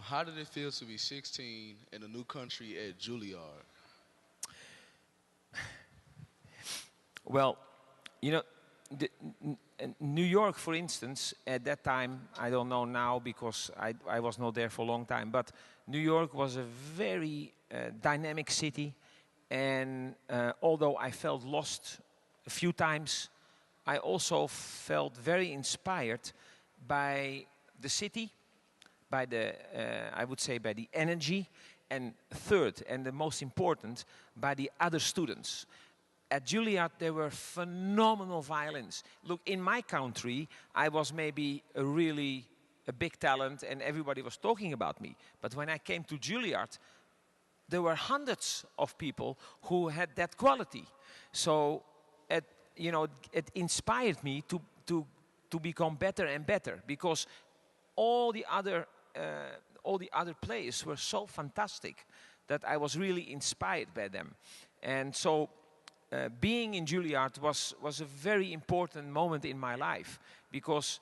How did it feel to be 16 in a new country at Juilliard? Well, you know, New York, for instance, at that time, I don't know now because I was not there for a long time, but New York was a very dynamic city. And although I felt lost a few times, I also felt very inspired by the city, by the, I would say, by the energy, and third, and the most important, by the other students. At Juilliard, there were phenomenal violins. Look, in my country, I was maybe a big talent and everybody was talking about me. But when I came to Juilliard, there were hundreds of people who had that quality. So, it inspired me to become better and better because all the other players were so fantastic that I was really inspired by them. And so being in Juilliard was a very important moment in my life because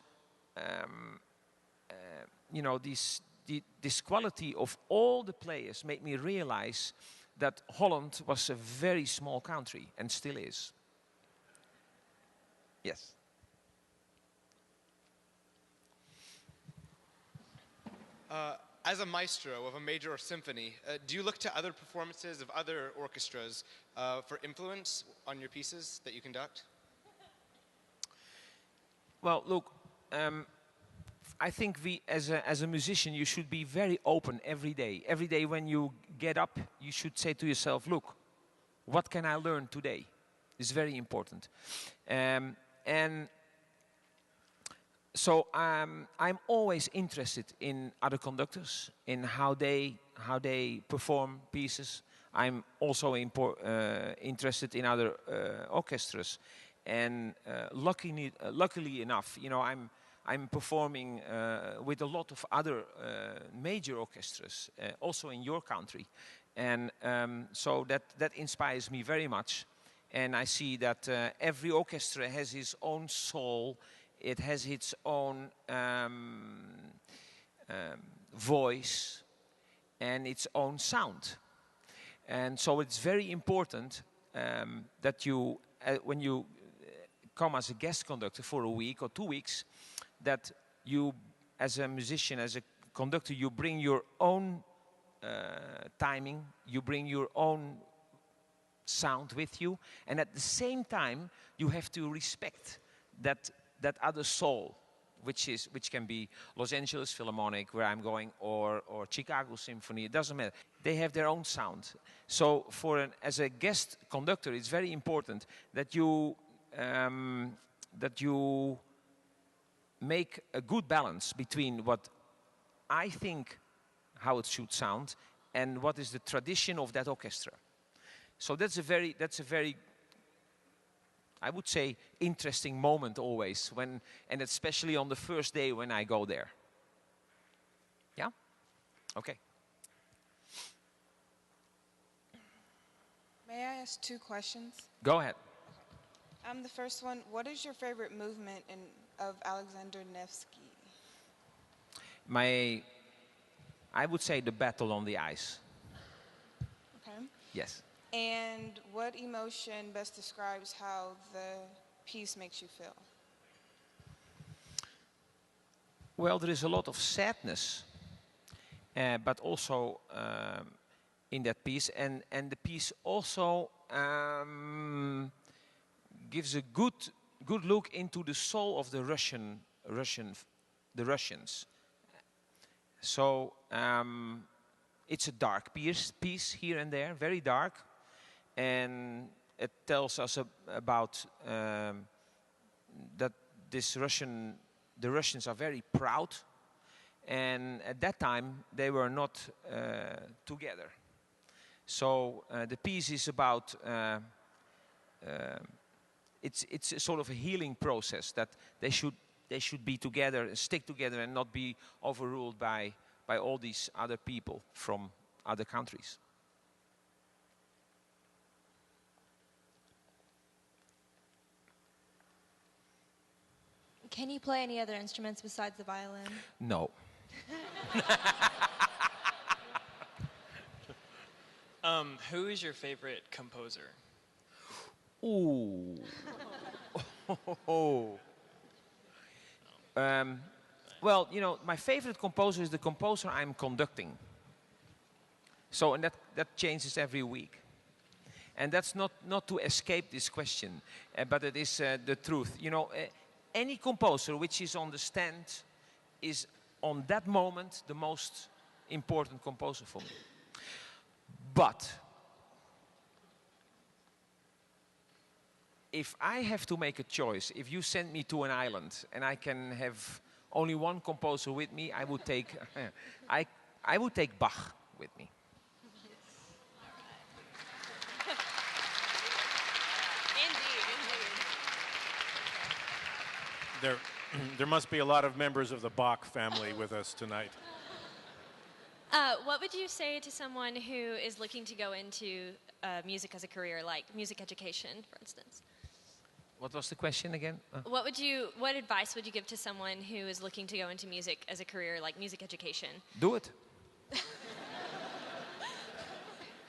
this quality of all the players made me realize that Holland was a very small country and still is. Yes. As a maestro of a major symphony, do you look to other performances of other orchestras for influence on your pieces that you conduct? Well, look, I think as a musician, you should be very open every day. Every day when you get up, you should say to yourself, look, what can I learn today? It's very important. And so I'm always interested in other conductors, in how they perform pieces. I'm also interested in other orchestras, and luckily enough, I'm performing with a lot of other major orchestras, also in your country, and so that inspires me very much. And I see that every orchestra has its own soul. It has its own voice and its own sound. And so it's very important that you, when you come as a guest conductor for a week or 2 weeks, that you, as a musician, as a conductor, you bring your own timing, you bring your own sound with you, and at the same time, you have to respect that other soul, which can be Los Angeles Philharmonic, where I'm going, or Chicago Symphony. It doesn't matter. They have their own sound. So as a guest conductor, it's very important that you make a good balance between what I think how it should sound and what is the tradition of that orchestra. So that's a very I would say interesting moment always and especially on the first day when I go there. Yeah? Okay. May I ask 2 questions? Go ahead. The first one, what is your favorite movement of Alexander Nevsky? I would say the battle on the ice. Okay. Yes. And what emotion best describes how the piece makes you feel? Well, there is a lot of sadness, but also in that piece, and the piece also gives a good look into the soul of the Russians. So it's a dark piece here and there, very dark, and it tells us about that the Russians are very proud, and at that time they were not together. So the piece is about it's a sort of a healing process that they should be together, stick together, and not be overruled by all these other people from other countries. Can you play any other instruments besides the violin? No. Who is your favorite composer? Ooh. Well, you know, my favorite composer is the composer I'm conducting. So, and that changes every week. And that's not to escape this question, but it is the truth. You know, any composer which is on the stand is on that moment the most important composer for me. But if I have to make a choice, if you send me to an island and I can have only one composer with me, I would take I would take Bach with me. There must be a lot of members of the Bach family with us tonight. What would you say to someone who is looking to go into music as a career, like music education, for instance? What was the question again? What advice would you give to someone who is looking to go into music as a career, like music education? Do it.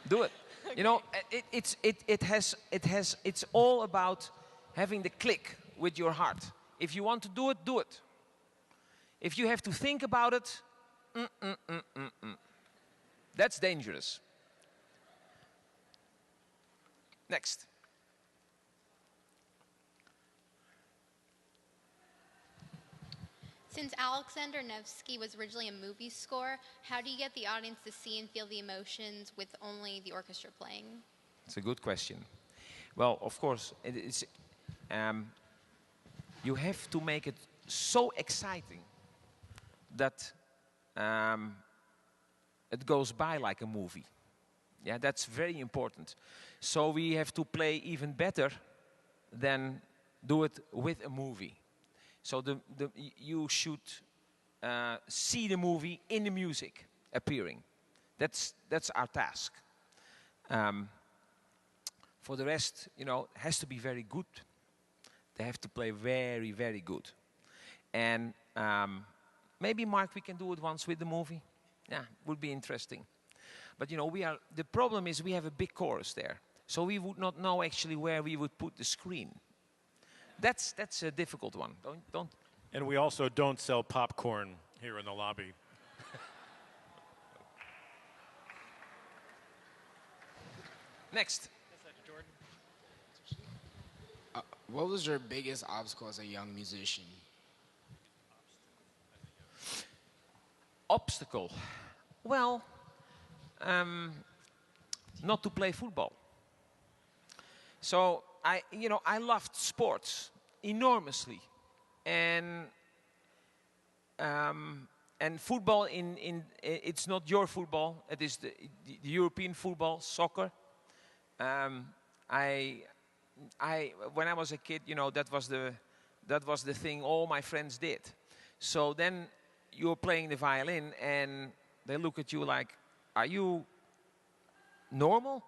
Do it. Okay. You know, it's all about having the click with your heart. If you want to do it, do it. If you have to think about it, that's dangerous. Next. Since Alexander Nevsky was originally a movie score, how do you get the audience to see and feel the emotions with only the orchestra playing? It's a good question. Well, of course, it's, you have to make it so exciting that it goes by like a movie. Yeah, that's very important. So we have to play even better than do it with a movie. So you should see the movie in the music appearing. That's our task. For the rest, you know, it has to be very good. They have to play very, very good. And maybe, Mark, we can do it once with the movie. Yeah, would be interesting. But, you know, the problem is we have a big chorus there. So we would not know actually where we would put the screen. That's a difficult one. Don't. And we also don't sell popcorn here in the lobby. Next. What was your biggest obstacle as a young musician? Obstacle? Well, not to play football. So I loved sports enormously, and football it's not your football. It is the European football, soccer. When I was a kid, you know, that was the thing all my friends did. So then you're playing the violin, and they look at you like, "Are you normal?"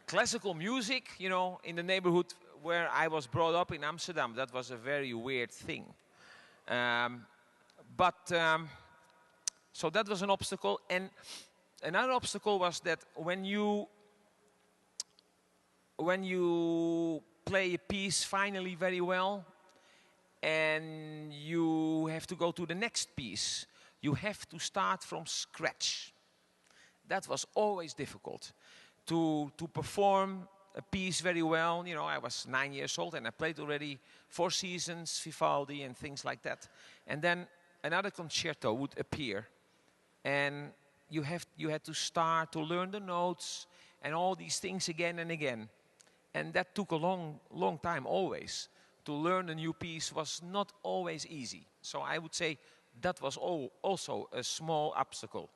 Classical music, you know, in the neighborhood where I was brought up in Amsterdam, that was a very weird thing. So that was an obstacle. And another obstacle was that when you play a piece finally very well, and you have to go to the next piece, you have to start from scratch. That was always difficult. To perform a piece very well. You know, I was 9 years old and I played already 4 seasons, Vivaldi and things like that. And then another concerto would appear, and you had to start to learn the notes and all these things again and again. And that took a long time always. To learn a new piece was not always easy. So I would say that was also a small obstacle.